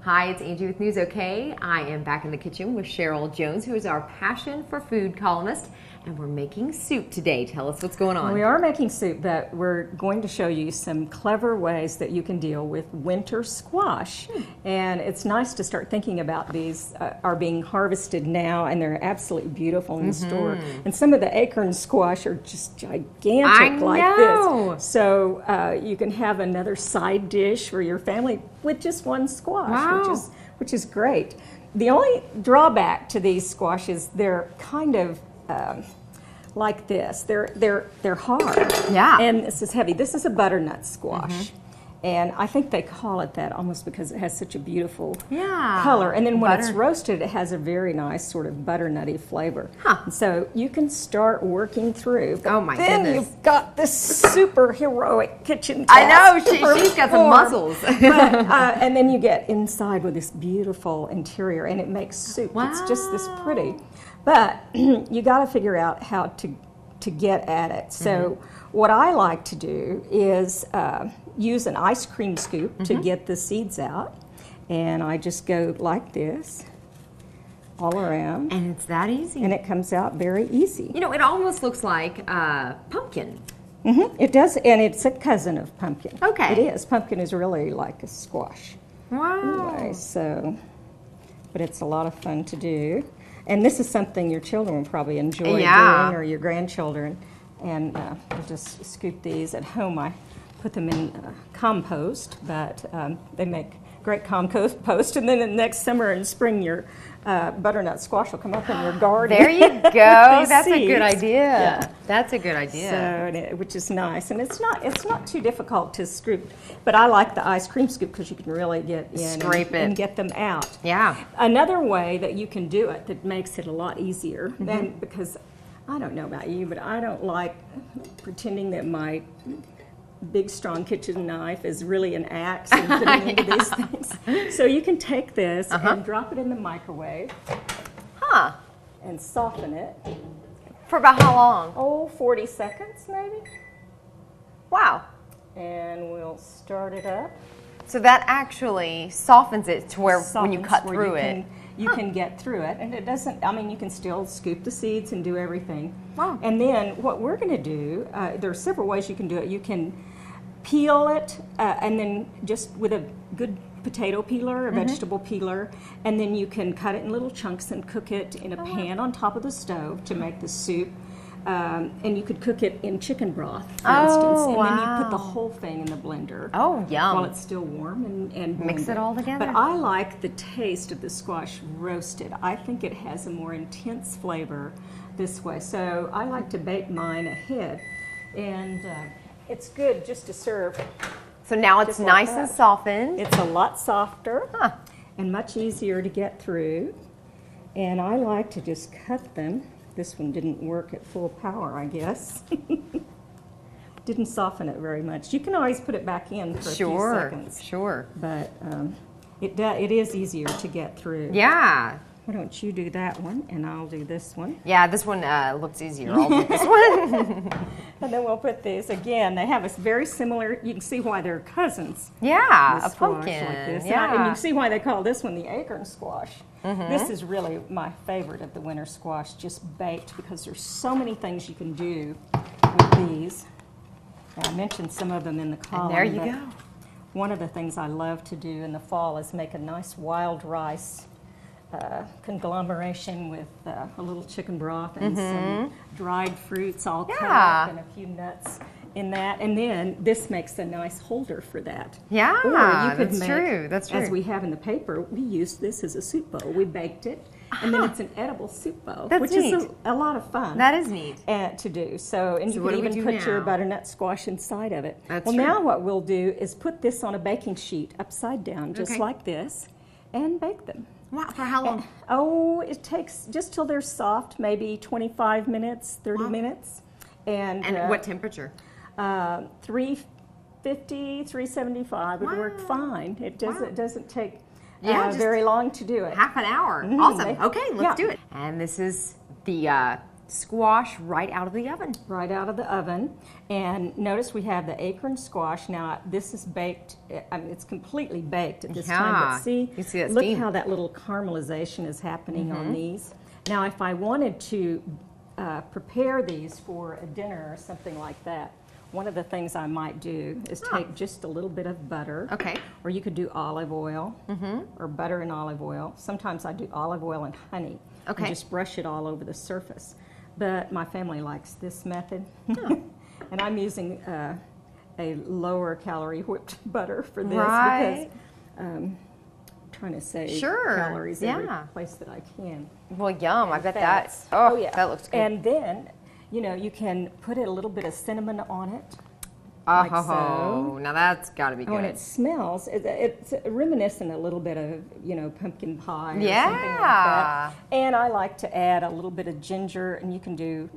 Hi, it's Angie with News OK. I am back in the kitchen with Sherrel Jones, who is our passion for food columnist, and we're making soup today. Tell us what's going on. We are making soup, but we're going to show you some clever ways that you can deal with winter squash. And it's nice to start thinking about these are being harvested now, and they're absolutely beautiful in the store. And some of the acorn squash are just gigantic like this. So you can have another side dish for your family with just one squash, which is great. The only drawback to these squashes, they're kind of like this. They're hard. Yeah. And this is heavy. This is a butternut squash. And I think they call it that almost because it has such a beautiful color. And then when it's roasted, it has a very nice sort of butternutty flavor. And so you can start working through. Oh my then goodness. You've got this super heroic kitchen I task. know, she's got some muscles. And then you get inside with this beautiful interior, and it makes soup. It's just this pretty. But you got to figure out how to get at it. So what I like to do is use an ice cream scoop to get the seeds out. And I just go like this all around. And it's that easy. And it comes out very easy. You know, it almost looks like pumpkin. It does, and it's a cousin of pumpkin. Okay. It is. Pumpkin is really like a squash. Wow. Anyway, so, but it's a lot of fun to do. And this is something your children will probably enjoy doing, or your grandchildren. And we'll just scoop these at home. I put them in compost, but they make great compost. And then next summer and spring, your butternut squash will come up in your garden. There you go. That's seeds. a good idea. Yeah. That's a good idea. So, which is nice, and it's not too difficult to scoop. But I like the ice cream scoop because you can really get in and get them out. Yeah. Another way that you can do it that makes it a lot easier, and because I don't know about you, but I don't like pretending that my big, strong kitchen knife is really an axe and getting into these things. So you can take this and drop it in the microwave and soften it. For about how long? Oh, 40 seconds maybe. Wow. And we'll start it up. So that actually softens it to where when you cut through it. You can get through it, and it doesn't, I mean, you can still scoop the seeds and do everything. Wow. And then what we're going to do, there are several ways you can do it. You can peel it, and then just with a good potato peeler, a vegetable peeler, and then you can cut it in little chunks and cook it in a pan on top of the stove to make the soup. And you could cook it in chicken broth, for instance, and then you put the whole thing in the blender. Oh, yum. While it's still warm and mix it all together. But I like the taste of the squash roasted. I think it has a more intense flavor this way. So I like to bake mine ahead, and it's good just to serve. So now it's nice and softened. It's a lot softer and much easier to get through. And I like to just cut them. This one didn't work at full power, I guess. Didn't soften it very much. You can always put it back in for a few seconds. Sure. But it is easier to get through. Yeah. Why don't you do that one, and I'll do this one. Yeah, this one looks easier. I'll do this one. And then we'll put these, again, they have a very similar, you can see why they're cousins. Yeah, This a pumpkin. like this. Yeah. And you can see why they call this one the acorn squash. This is really my favorite of the winter squash, just baked, because there's so many things you can do with these. I mentioned some of them in the column. And there you go. One of the things I love to do in the fall is make a nice wild rice conglomeration with a little chicken broth and some dried fruits all cut up and a few nuts in that. And then this makes a nice holder for that. Yeah, or you could that's make, true. That's true. as we have in the paper, we used this as a soup bowl. We baked it, and then it's an edible soup bowl, That's which neat. is a lot of fun. That is neat. To do. So, and you what can do we even do put your now? butternut squash inside of it. That's well, true. now what we'll do is put this on a baking sheet upside down, just like this, and bake them. Wow, for how long? Oh, it takes just till they're soft, maybe 25 minutes, 30 minutes. And what temperature? 350, 375 would work fine. It doesn't take just very long to do it. Half an hour. Awesome. They- Okay, let's do it. And this is the squash right out of the oven. Right out of the oven. And notice we have the acorn squash. Now, this is baked, I mean, it's completely baked at this time. But see, you see that look steam. how that little caramelization is happening on these. Now, if I wanted to prepare these for a dinner or something like that, one of the things I might do is take just a little bit of butter. Okay. Or you could do olive oil or butter and olive oil. Sometimes I do olive oil and honey. Okay. And just brush it all over the surface. But my family likes this method. And I'm using a lower calorie whipped butter for this because I'm trying to save calories every place that I can. Well, yum. I bet Fats. that, oh, yeah, that looks good. And then, you know, you can put a little bit of cinnamon on it. Oh, like so. Now that's got to be good. Oh, and it smells, it's reminiscent a little bit of, you know, pumpkin pie or something like that. And I like to add a little bit of ginger, and you can do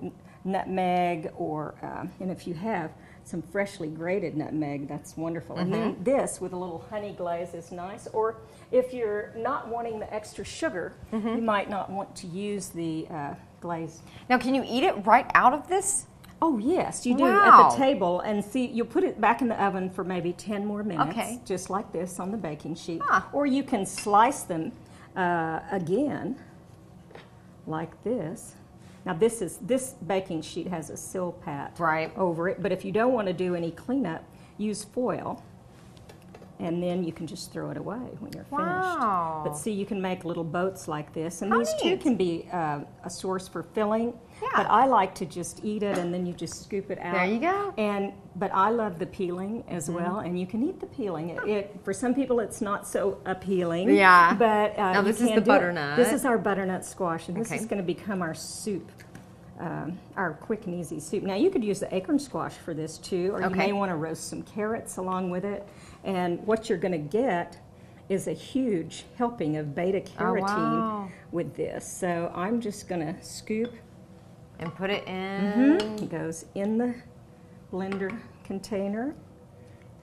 nutmeg or, and if you have some freshly grated nutmeg, that's wonderful. And then this with a little honey glaze is nice. Or if you're not wanting the extra sugar, you might not want to use the glaze. Now, can you eat it right out of this? Oh, yes, you do at the table. And see, you'll put it back in the oven for maybe 10 more minutes, just like this on the baking sheet. Or you can slice them again, like this. Now, this baking sheet has a silpat over it, but if you don't want to do any cleanup, use foil. And then you can just throw it away when you're finished. But see, you can make little boats like this. And these too can be a source for filling. But I like to just eat it, and then you just scoop it out. There you go. But I love the peeling as well, and you can eat the peeling. For some people, it's not so appealing. Yeah. But now this is the butternut. This is our butternut squash, and this is going to become our soup. Our quick and easy soup. Now, you could use the acorn squash for this too, or you may want to roast some carrots along with it. And what you're going to get is a huge helping of beta carotene with this. So I'm just going to scoop and put it in. It goes in the blender container,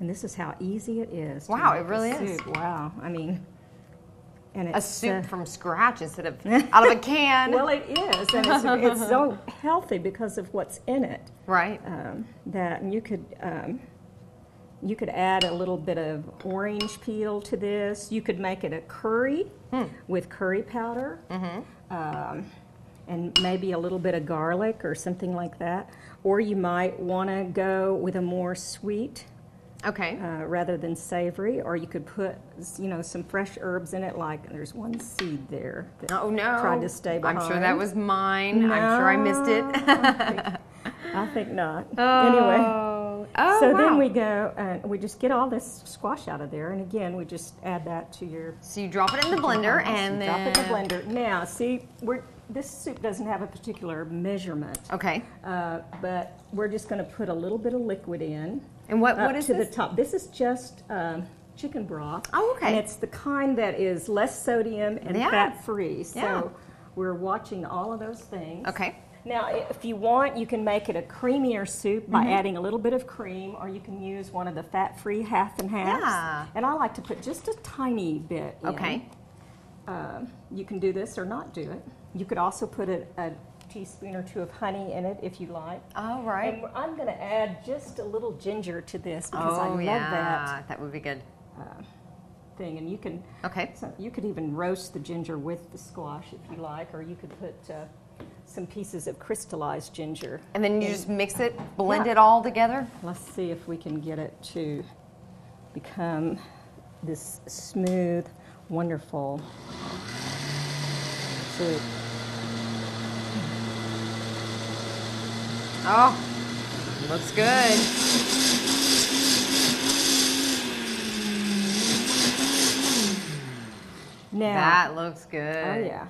and this is how easy it is. Wow, it really is. Wow, I mean. And it's a soup from scratch instead of out of a can. Well, it is, and it's so healthy because of what's in it. Right. That and you could add a little bit of orange peel to this. You could make it a curry with curry powder, and maybe a little bit of garlic or something like that. Or you might want to go with a more sweet. Rather than savory, or you could put, you know, some fresh herbs in it. Like there's one seed there that tried to stay behind. I'm sure that was mine. No, I'm sure I missed it. I think not. Anyway, then we go and we just get all this squash out of there, and again we just add that to your. So you drop it in the blender, and then drop it in the blender. Now, see, this soup doesn't have a particular measurement. But we're just going to put a little bit of liquid in. And what is to this? The top. This is just chicken broth. And it's the kind that is less sodium and fat-free. So we're watching all of those things. Now, if you want, you can make it a creamier soup by adding a little bit of cream, or you can use one of the fat-free half and halves. And I like to put just a tiny bit in. You can do this or not do it. You could also put a teaspoon or two of honey in it if you like. And I'm going to add just a little ginger to this because I love that. That would be good. Thing, and you can. So you could even roast the ginger with the squash if you like, or you could put some pieces of crystallized ginger. And then you just mix it, blend it all together. Let's see if we can get it to become this smooth, wonderful soup. Oh, looks good. Now, that looks good. Oh, yeah.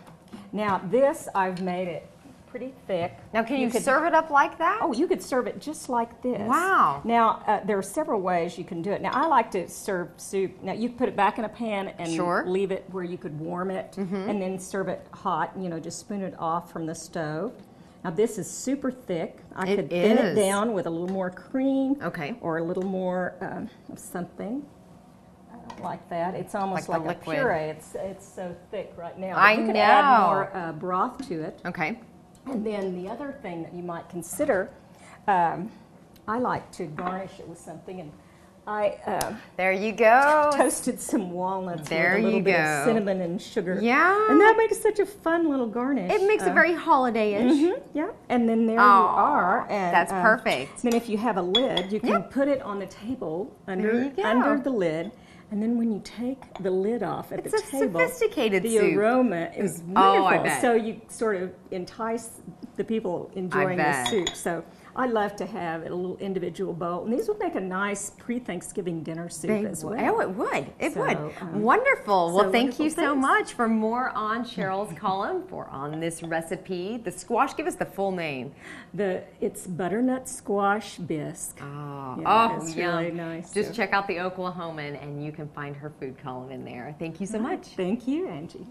Now, this, I've made it pretty thick. Now, can you serve it up like that? Oh, you could serve it just like this. Wow. Now, there are several ways you can do it. Now, I like to serve soup. Now, you put it back in a pan and leave it where you could warm it and then serve it hot, you know, just spoon it off from the stove. Now, this is super thick. I could thin it down with a little more cream or a little more of something like that. It's almost like a puree. It's so thick right now. I you know. Could add more broth to it. And then the other thing that you might consider, I like to garnish it with something, and I there you go. toasted some walnuts There with a little you bit go. of cinnamon and sugar. Yeah. And that makes such a fun little garnish. It makes it very holiday-ish. Yeah, and then there you are. And, that's perfect. Then if you have a lid, you can Yep. put it on the table There under you go. under the lid. And then when you take the lid off at It's the a table, sophisticated the soup. aroma is Oh, wonderful. I bet. So you sort of entice the people enjoying the bet. soup. So I love to have a little individual bowl. And these would make a nice pre-Thanksgiving dinner soup as well. Oh, it would. It So, would. Wonderful. Well, so thank you wonderful. so Thanks. much. For more on Sherrel's column, on this recipe, the squash, give us the full name. It's butternut squash bisque. Oh, Yeah, it's yum. really nice. Just So- check out the Oklahoman and you can find her food column in there. Thank you so much. Thank you, Angie.